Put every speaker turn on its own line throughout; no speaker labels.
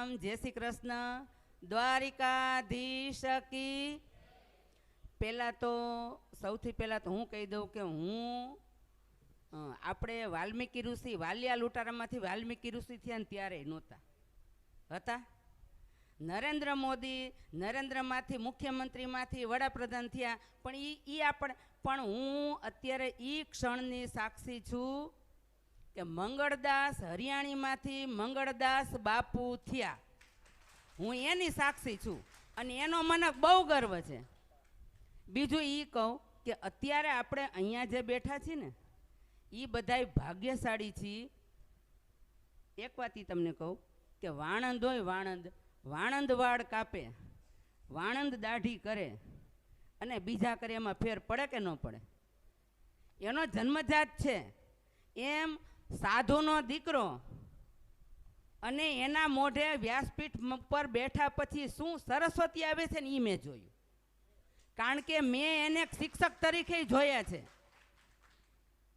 રામ, જય શ્રી કૃષ્ણ, દ્વારિકાધીશ કી। પહેલાં તો સૌથી પહેલાં તો હું કહી દઉં કે હું આપણે વાલ્મીકી ઋષિ વાલિયા લૂંટારામાંથી વાલ્મીકી ઋષિ થયા ને ત્યારે નહોતા હતા। નરેન્દ્ર મોદી નરેન્દ્રમાંથી મુખ્યમંત્રીમાંથી વડાપ્રધાન થયા, પણ હું અત્યારે એ ક્ષણની સાક્ષી છું કે મંગળદાસ હરિયાણીમાંથી મંગળદાસ બાપુ થયા, હું એની સાક્ષી છું અને એનો મને બહુ ગર્વ છે। બીજું એ કહું કે અત્યારે આપણે અહીંયા જે બેઠા છીએ ને એ બધાય ભાગ્યશાળી છીએ। એક વાત એ તમને કહું કે વાણંદ હોય વાણંદ વાળ કાપે, વાણંદ દાઢી કરે અને બીજા કરે, એમાં ફેર પડે કે ન પડે? એનો જન્મજાત છે। એમ સાધુનો દીકરો અને એના મોઢે વ્યાસપીઠ પર બેઠા પછી શું સરસ્વતી આવે છે ને એ મેં જોયું, કારણ કે મેં એને શિક્ષક તરીકે જોયા છે।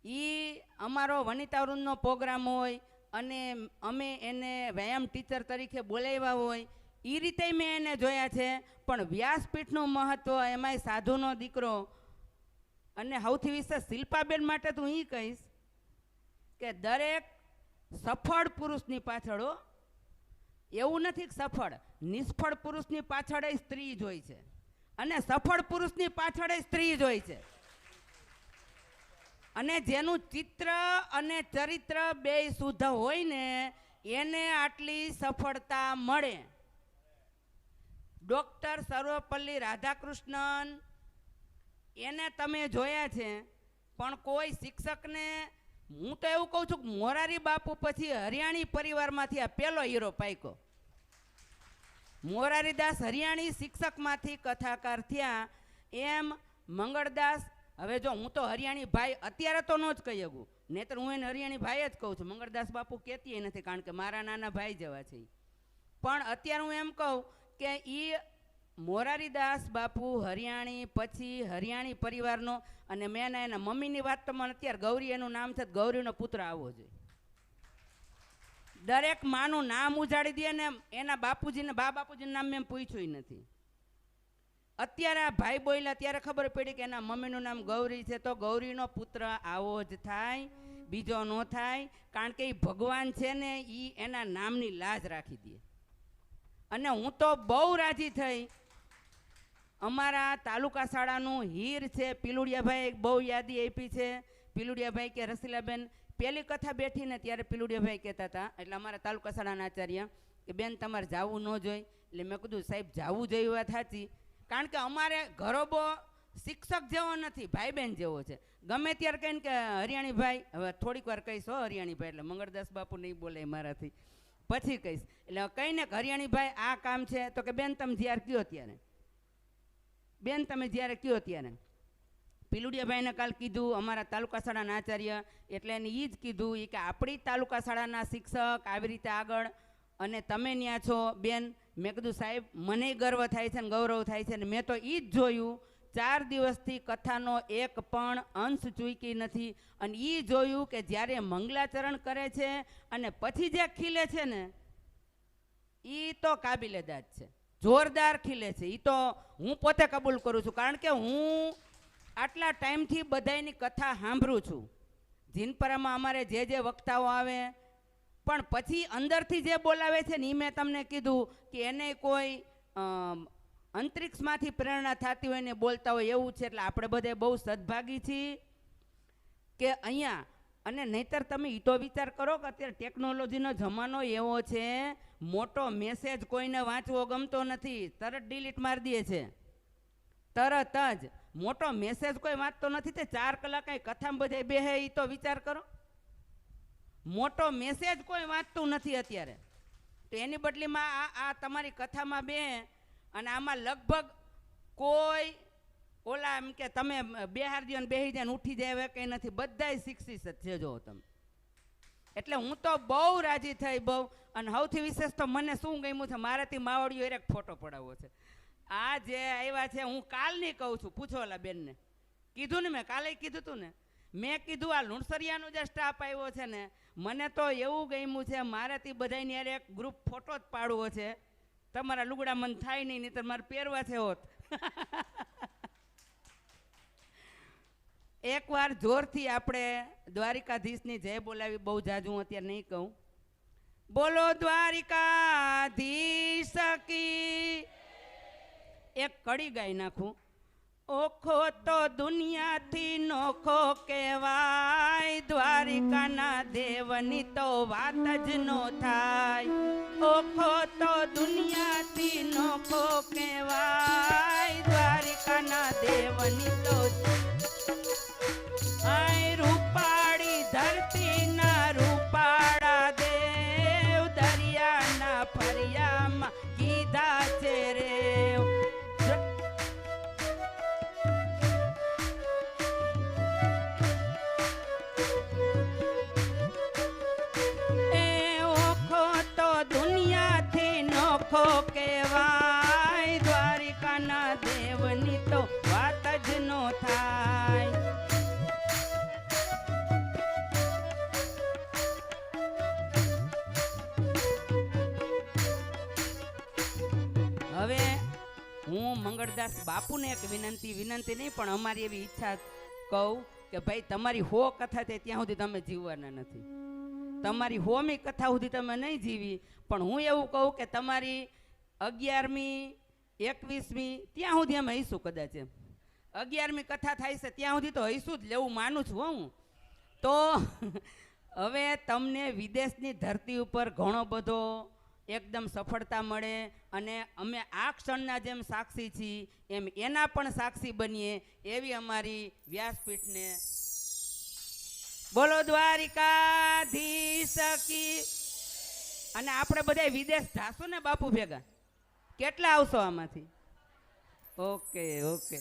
એ અમારો વનિતાવૃંદનો પ્રોગ્રામ હોય અને અમે એને વ્યાયામ ટીચર તરીકે બોલાવ્યા હોય એ રીતે મેં એને જોયા છે, પણ વ્યાસપીઠનું મહત્ત્વ, એમાંય સાધુનો દીકરો, અને સૌથી વિશેષ શિલ્પાબેન માટે તો હું એ કહીશ કે દરેક સફળ પુરુષની પાછળ, એવું નથી કે સફળ, નિષ્ફળ પુરુષની પાછળ સ્ત્રી જ હોય છે અને સફળ પુરુષની પાછળ સ્ત્રી જ હોય છે, અને જેનું ચિત્ર અને ચરિત્ર બેય શુદ્ધ હોય ને એને આટલી સફળતા મળે। ડૉક્ટર સર્વપલ્લી રાધાકૃષ્ણન એને તમે જોયા છે, પણ કોઈ શિક્ષકને, હું તો એવું કહું છું કે મોરારી બાપુ પછી હરિયાણી પરિવારમાંથી આ પહેલો હીરો પાક્યો। મોરારીદાસ હરિયાણી શિક્ષકમાંથી કથાકાર થયા, એમ મંગળદાસ, હવે જો હું તો હરિયાણી ભાઈ અત્યારે તો ન જ કહી શકું, નહીંતર હું એને હરિયાણી ભાઈ જ કહું છું, મંગળદાસ બાપુ કહેતી નથી કારણ કે મારા નાના ભાઈ જેવા છે, પણ અત્યારે હું એમ કહું કે એ મોરારીદાસ બાપુ હરિયાણી પછી હરિયાણી પરિવારનો, અને મેં એના મમ્મીની વાત તો મને અત્યારે ગૌરી એનું નામ છે, ગૌરીનો પુત્ર આવવો જોઈએ। દરેક માનું નામ ઉજાડી દે ને એના બાપુજીને બાપુજીનું નામ મેં પૂછ્યું નથી। અત્યારે આ ભાઈ બોલ્યા ત્યારે ખબર પડી કે એના મમ્મીનું નામ ગૌરી છે, તો ગૌરીનો પુત્ર આવો જ થાય, બીજો ન થાય, કારણ કે એ ભગવાન છે ને એ એના નામની લાજ રાખી દે। અને હું તો બહુ રાજી થઈ, અમારા તાલુકા શાળાનું હીર છે પીલુડિયાભાઈ, બહુ યાદી આપી છે। પીલુડિયાભાઈ કે રસીલાબેન, પહેલી કથા બેઠી ને ત્યારે પીલુડિયાભાઈ કહેતા હતા, એટલે અમારા તાલુકા શાળાના આચાર્ય, કે બેન તમારે જવું ન જોઈએ, એટલે મેં કીધું સાહેબ જવું જોઈએ વાત સાચી, કારણ કે અમારે ઘરોબો શિક્ષક જેવો નથી, ભાઈ બહેન જેવો છે। ગમે ત્યારે કહીને કે હરિયાણીભાઈ, હવે થોડીક વાર કહીશ હો હરિયાણીભાઈ, એટલે મંગળદાસ બાપુ નહીં બોલે મારાથી, પછી કહીશ, એટલે કહીને કે હરિયાણીભાઈ આ કામ છે, તો કે બેન તમે જ્યારે કયો ત્યારે, બેન તમે જ્યારે કયો ત્યારે। પીલુડિયાભાઈને કાલ કીધું અમારા તાલુકા શાળાના આચાર્ય, એટલે એને એ જ કીધું એ કે આપણી તાલુકા શાળાના શિક્ષક આવી રીતે આગળ, અને તમે ત્યાં છો બેન। મેં કીધું સાહેબ મને ગર્વ થાય છે ને ગૌરવ થાય છે, ને મેં તો એ જ જોયું 4 દિવસથી કથાનો એક પણ અંશ ચૂકી નથી, અને એ જોયું કે જ્યારે મંગલાચરણ કરે છે અને પછી જે ખીલે છે ને એ તો કાબિલેદાદ છે, જોરદાર ખીલે છે, એ તો હું પોતે કબૂલ કરું છું, કારણ કે હું આટલા ટાઈમથી બધાની કથા સાંભળું છું। જીનપરામાં અમારે જે વક્તાઓ આવે, પણ પછી અંદરથી જે બોલાવે છે ને એ મેં તમને કીધું કે એને કોઈ અંતરિક્ષમાંથી પ્રેરણા થતી હોય ને બોલતા હોય એવું છે, એટલે આપણે બધે બહુ સદભાગી છીએ કે અહીંયા, અને નહીંતર તમે એ તો વિચાર કરો કે અત્યારે ટેકનોલોજીનો જમાનો એવો છે, મોટો મેસેજ કોઈને વાંચવો ગમતો નથી, તરત ડિલીટ મારી દે છે, તરત જ મોટો મેસેજ કોઈ વાંચતો નથી, તે 4 કલાક કઈ કથામાં બધે બેહે, એ તો વિચાર કરો, મોટો મેસેજ કોઈ વાંચતું નથી અત્યારે, તો એની બદલીમાં આ તમારી કથામાં બે, અને આમાં લગભગ કોઈ ઓલા એમ કે તમે બેહાર દો ને બેહી જાય ને ઉઠી જાય કંઈ નથી, બધાય શિક્ષિત છે જો તમે। એટલે હું તો બહુ રાજી થઈ, બહુ, અને સૌથી વિશેષ તો મને શું ગમ્યું છે, મારાથી માવડીઓ એક ફોટો પડાવવો છે। આ જે આવ્યા છે, હું કાલની કહું છું, પૂછો ઓલા બેનને, કીધું ને મેં કાલે કીધું હતું ને મેં કીધું આ લુણસરિયાનો જે સ્ટાફ આવ્યો છે ને, મને તો એવું ગમ્યું છે, મારાથી બધાની યાર એક ગ્રુપ ફોટો જ પાડવો છે. તમારા લુગડા મન થાય નહીં, નહીં તો મારે પહેરવા છે હોત. એકવાર જોરથી આપણે દ્વારિકાધીશની જય બોલાવી, બહુ જાજુ હું અત્યારે નહીં કહું. બોલો દ્વારિકાધીશ કી. એક કડી ગાઈ નાખું. ઓખો તો દુનિયાથી નોખો કહેવાય, દ્વારિકાના દેવની તો વાત જ નો થાય. ઓખો તો દુનિયાથી નોખો કહેવાય, દ્વારિકાના દેવની તો આય રૂપાળી ધરતીના રૂપાળા દેવ, દરિયાના ફરિયામાં કીધા છે રે. કહેવાય, દ્વારિકાના દેવની તો વાત જ નો થાય. હવે હું મંગળદાસ બાપુને એક વિનંતી નહીં પણ અમારી એવી ઈચ્છા કહું કે ભાઈ તમારી 100 કથા થાય ત્યાં સુધી તમે જીવવાના નથી. તમારી 100મી કથા સુધી તમે નહીં જીવી, પણ હું એવું કહું કે તમારી 11મી 21મી ત્યાં સુધી અમે હઈશું. કદાચ 11મી કથા થાય છે ત્યાં સુધી તો હઈશું જ લેવું માનું છું હું. તો હવે તમને વિદેશની ધરતી ઉપર ઘણો બધો એકદમ સફળતા મળે, અને અમે આ ક્ષણના જેમ સાક્ષી છીએ એમ એના પણ સાક્ષી બનીએ એવી અમારી વ્યાસપીઠને. બોલો દ્વારિકાધીશ કી. અને આપણે બધા વિદેશ જાશું ને બાપુ ભેગા? કેટલા આવશો આમાંથી? Okay okay.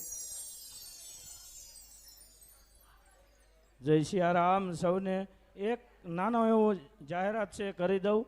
જય સિયારામ. સૌને એક નાનો એવો જાહેરાત છે કરી દઉં.